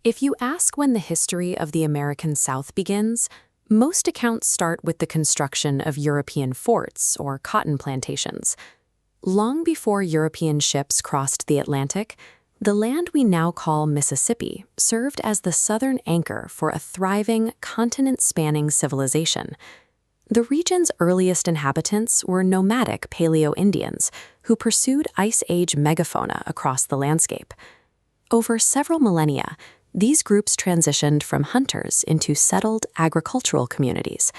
If you ask when the history of the American South begins, most accounts start with the construction of European forts or cotton plantations. Long before European ships crossed the Atlantic, the land we now call Mississippi served as the southern anchor for a thriving, continent-spanning civilization. The region's earliest inhabitants were nomadic Paleo-Indians who pursued Ice Age megafauna across the landscape. Over several millennia, these groups transitioned from hunters into settled agricultural communities.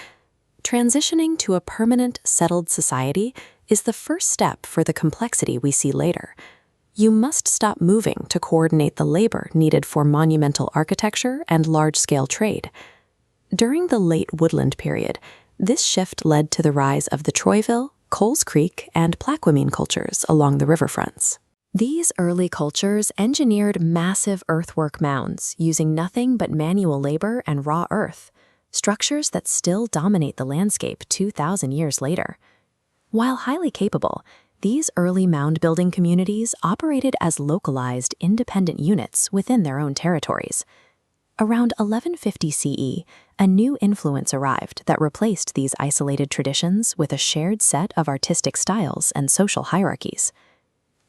Transitioning to a permanent, settled society is the first step for the complexity we see later. You must stop moving to coordinate the labor needed for monumental architecture and large-scale trade. During the late Woodland period, this shift led to the rise of the Troyville, Coles Creek, and Plaquemine cultures along the riverfronts. These early cultures engineered massive earthwork mounds using nothing but manual labor and raw earth, structures that still dominate the landscape 2,000 years later. While highly capable, these early mound-building communities operated as localized, independent units within their own territories. Around 1150 CE, a new influence arrived that replaced these isolated traditions with a shared set of artistic styles and social hierarchies.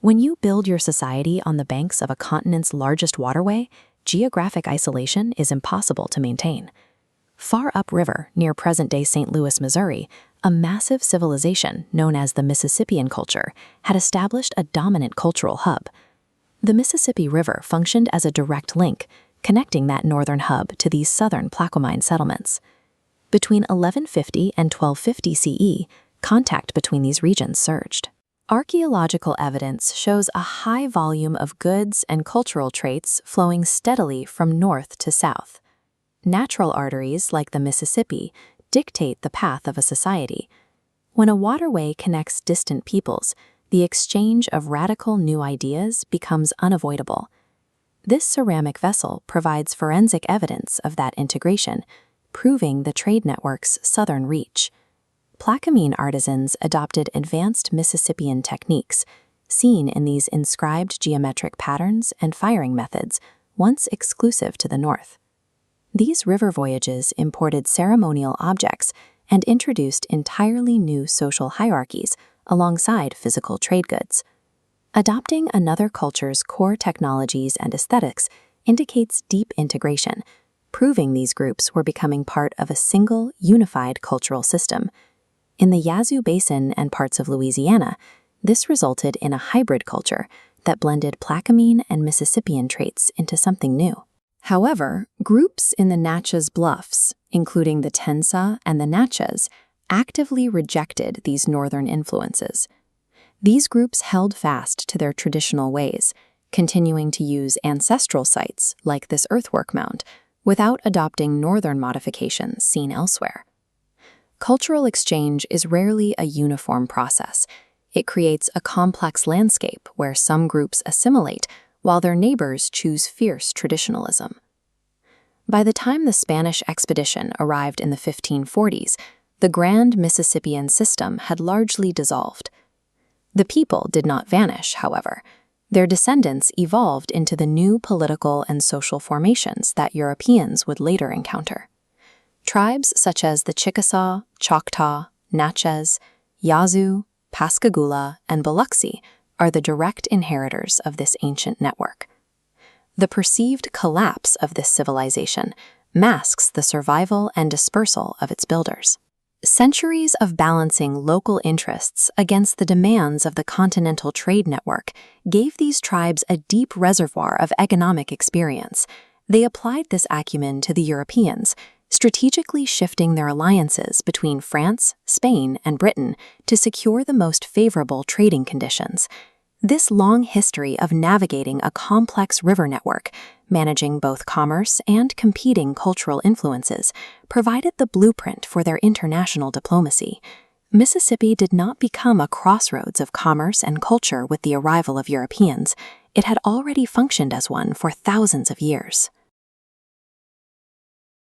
When you build your society on the banks of a continent's largest waterway, geographic isolation is impossible to maintain. Far upriver, near present-day St. Louis, Missouri, a massive civilization known as the Mississippian culture had established a dominant cultural hub. The Mississippi River functioned as a direct link, connecting that northern hub to these southern Plaquemine settlements. Between 1150 and 1250 CE, contact between these regions surged. Archaeological evidence shows a high volume of goods and cultural traits flowing steadily from north to south. Natural arteries like the Mississippi dictate the path of a society. When a waterway connects distant peoples, the exchange of radical new ideas becomes unavoidable. This ceramic vessel provides forensic evidence of that integration, proving the trade network's southern reach. Plaquemine artisans adopted advanced Mississippian techniques, seen in these inscribed geometric patterns and firing methods, once exclusive to the north. These river voyages imported ceremonial objects and introduced entirely new social hierarchies alongside physical trade goods. Adopting another culture's core technologies and aesthetics indicates deep integration, proving these groups were becoming part of a single, unified cultural system. In the Yazoo Basin and parts of Louisiana, this resulted in a hybrid culture that blended Plaquemine and Mississippian traits into something new. However, groups in the Natchez Bluffs, including the Tensa and the Natchez, actively rejected these northern influences. These groups held fast to their traditional ways, continuing to use ancestral sites like this earthwork mound without adopting northern modifications seen elsewhere. Cultural exchange is rarely a uniform process. It creates a complex landscape where some groups assimilate while their neighbors choose fierce traditionalism. By the time the Spanish expedition arrived in the 1540s, the grand Mississippian system had largely dissolved. The people did not vanish, however. Their descendants evolved into the new political and social formations that Europeans would later encounter. Tribes such as the Chickasaw, Choctaw, Natchez, Yazoo, Pascagoula, and Biloxi are the direct inheritors of this ancient network. The perceived collapse of this civilization masks the survival and dispersal of its builders. Centuries of balancing local interests against the demands of the continental trade network gave these tribes a deep reservoir of economic experience. They applied this acumen to the Europeans, strategically shifting their alliances between France, Spain, and Britain to secure the most favorable trading conditions. This long history of navigating a complex river network, managing both commerce and competing cultural influences, provided the blueprint for their international diplomacy. Mississippi did not become a crossroads of commerce and culture with the arrival of Europeans. It had already functioned as one for thousands of years.